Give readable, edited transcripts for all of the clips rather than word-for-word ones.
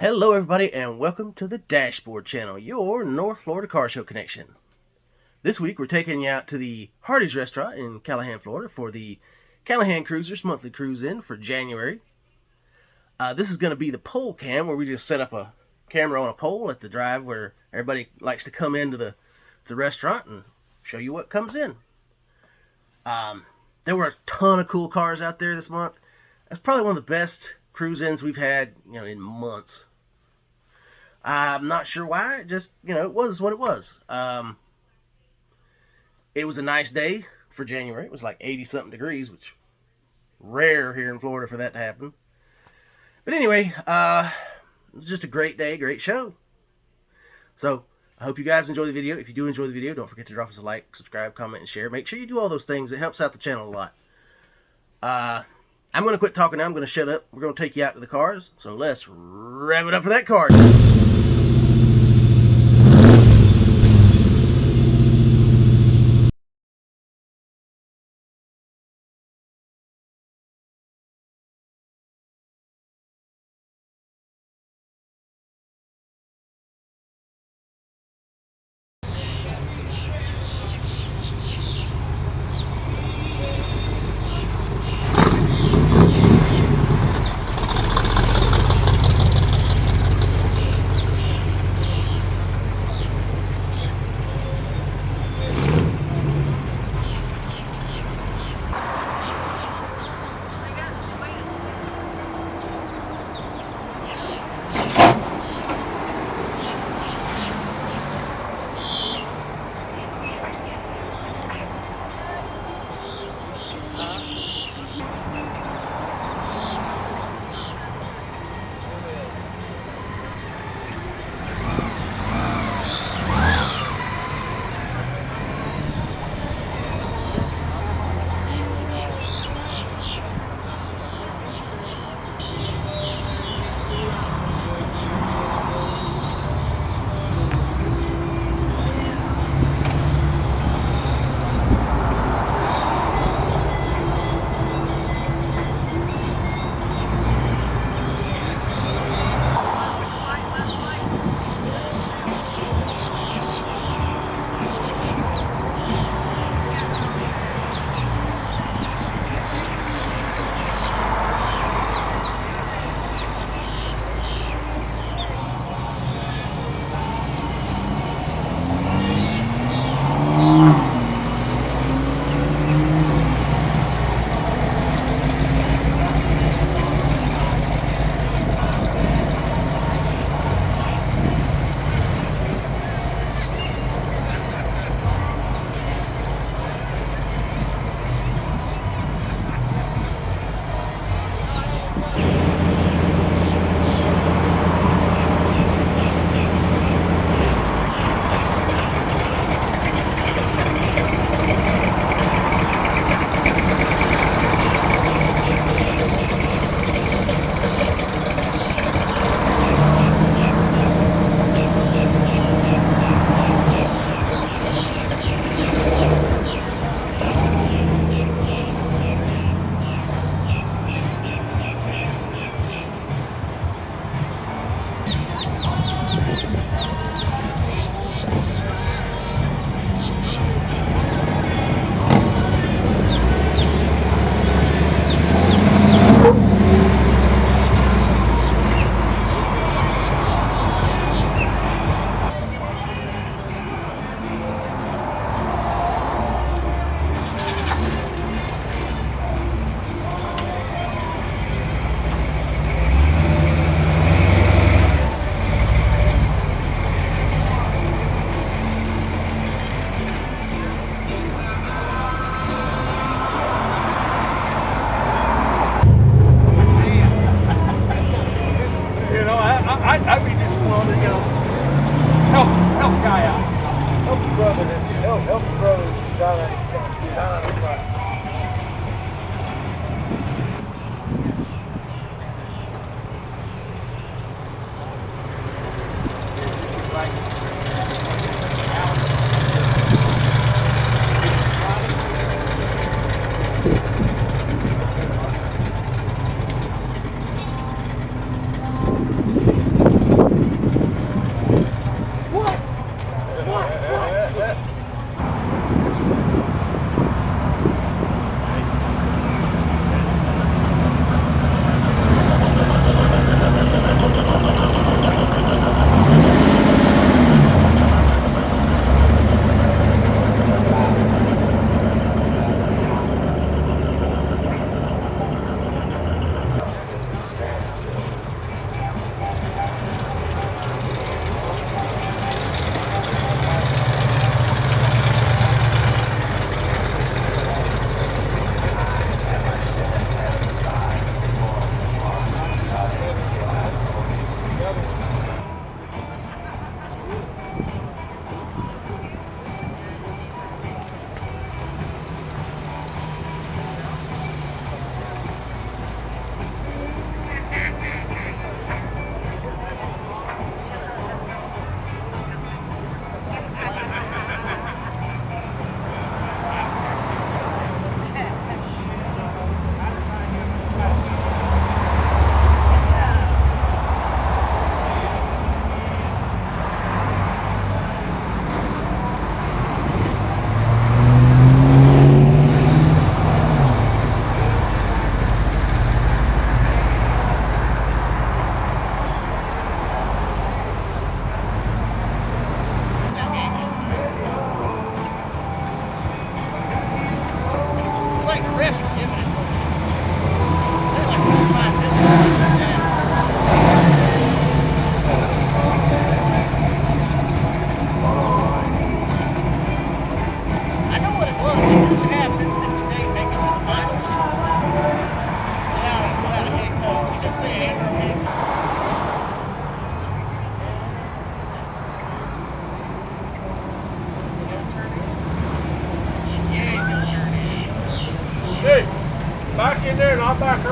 Hello, everybody, and welcome to the Dashboard Channel, your North Florida car show connection. This week, we're taking you out to the Hardees restaurant in Callahan, Florida for the Callahan Cruisers monthly cruise-in for January. This is going to be the pole cam, where we just set up a camera on a pole at the drive where everybody likes to come into the restaurant and show you what comes in. There were a ton of cool cars out there this month. That's probably one of the best cruise-ins we've had, in months. I'm not sure why. It just, it was what it was. It was a nice day for January. It was like 80-something degrees, which rare here in Florida for that to happen. But anyway, it was just a great day, great show. So, I hope you guys enjoy the video. If you do enjoy the video, don't forget to drop us a like, subscribe, comment, and share. Make sure you do all those things. It helps out the channel a lot. I'm going to quit talking now. I'm going to shut up. We're going to take you out to the cars. So let's rev it up for that car.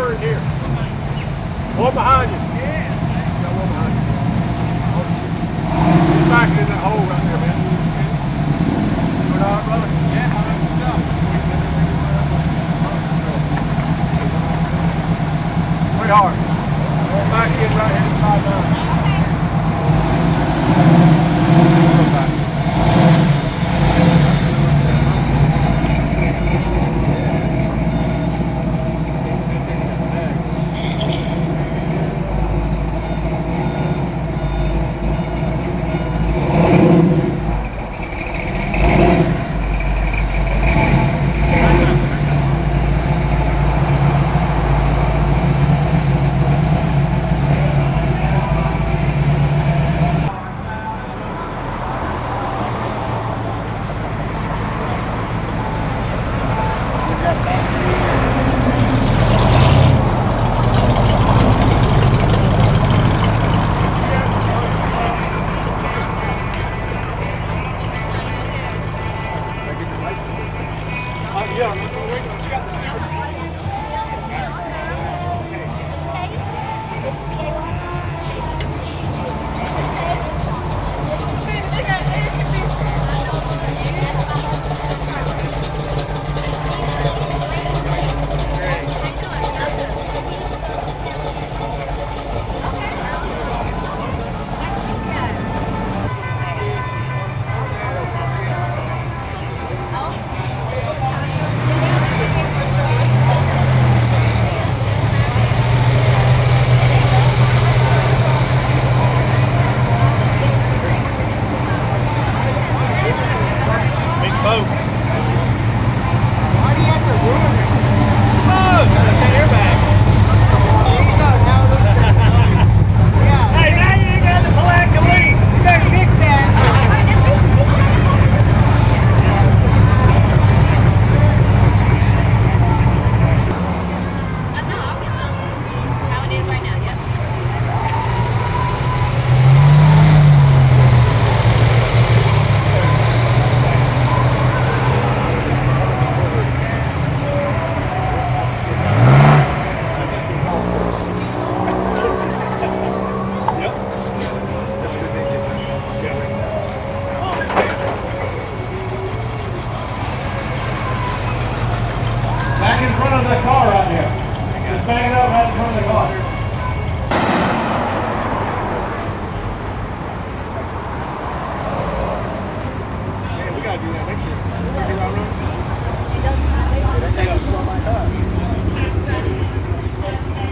her in here. One behind you. Yeah. Got one behind you. He's back in that hole right there, man. Good on, brother. Yeah, how about yourself? Pretty hard. Back in right here inside now.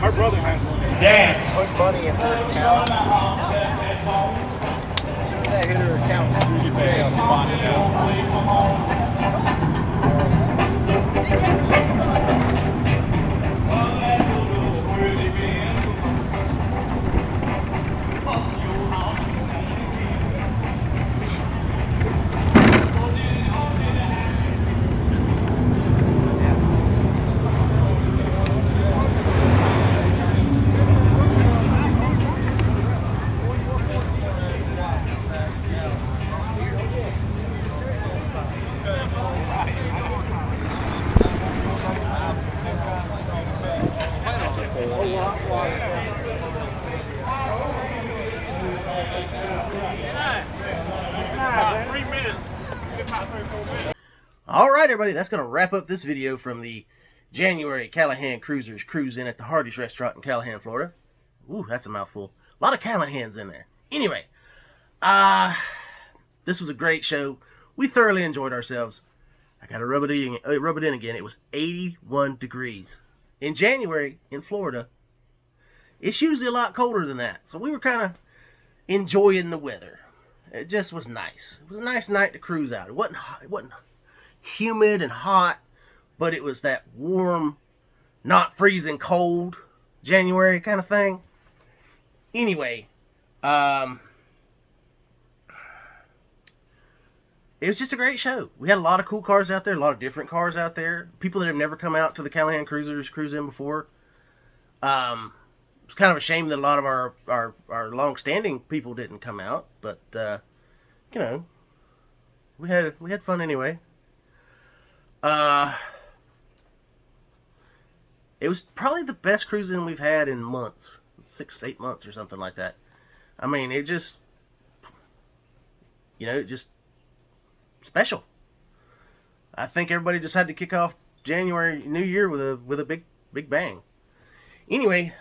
Her brother has one. Dance. Put money in her account. As soon as that hit her account, you pay up. All right, everybody, that's going to wrap up this video from the January Callahan Cruisers Cruise In at the Hardees restaurant in Callahan, Florida. Ooh, that's a mouthful. A lot of Callahans in there. Anyway, this was a great show. We thoroughly enjoyed ourselves. I got to rub it in again. It was 81 degrees. In January, in Florida, it's usually a lot colder than that. So we were kind of enjoying the weather. It just was nice. It was a nice night to cruise out. It wasn't humid and hot, but it was that warm, not freezing cold January kind of thing. Anyway, it was just a great show. We had a lot of cool cars out there, a lot of different cars out there. People that have never come out to the Callahan Cruisers Cruise In before. It's kind of a shame that a lot of our long-standing people didn't come out, but you know, we had fun anyway. It was probably the best cruising we've had in months. 6-8 months or something like that. I mean, it just, just special. I think everybody just had to kick off January New Year with a big bang. Anyway,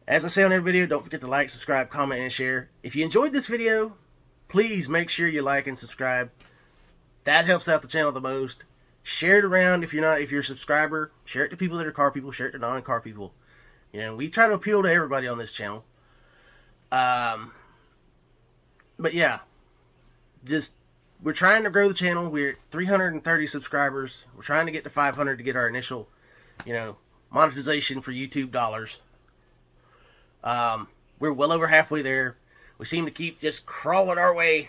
as I say on every video, don't forget to like, subscribe, comment, and share. If you enjoyed this video, please make sure you like and subscribe. That helps out the channel the most. Share it around if you're a subscriber. Share it to people that are car people. Share it to non-car people. We try to appeal to everybody on this channel. But yeah, we're trying to grow the channel. We're at 330 subscribers. We're trying to get to 500 to get our initial, monetization for YouTube dollars. We're well over halfway there. We seem to keep just crawling our way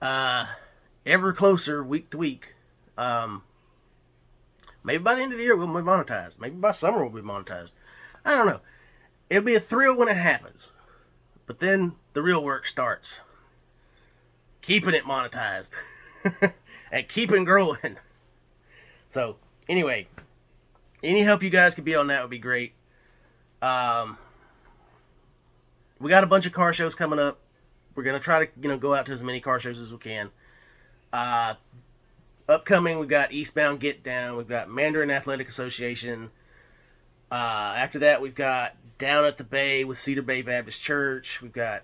ever closer week to week. Maybe by the end of the year we'll be monetized. Maybe by summer we'll be monetized. I don't know. It'll be a thrill when it happens. But then the real work starts. Keeping it monetized. And keeping growing. So, anyway. Any help you guys could be on that would be great. We got a bunch of car shows coming up. We're going to try to, go out to as many car shows as we can. Upcoming, we've got Eastbound Get Down. We've got Mandarin Athletic Association. After that, we've got Down at the Bay with Cedar Bay Baptist Church. We've got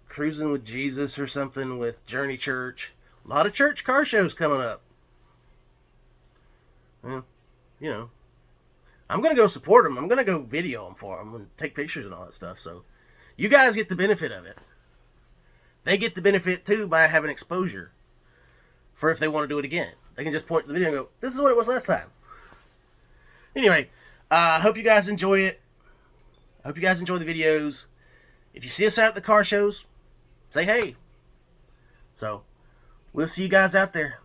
Cruising with Jesus or something with Journey Church. A lot of church car shows coming up. Well, I'm going to go support them. I'm going to go video them for them and take pictures and all that stuff. So, you guys get the benefit of it. They get the benefit, too, by having exposure. For if they want to do it again. They can just point to the video and go, this is what it was last time. Anyway, I hope you guys enjoy it. I hope you guys enjoy the videos. If you see us out at the car shows, say hey. So, we'll see you guys out there.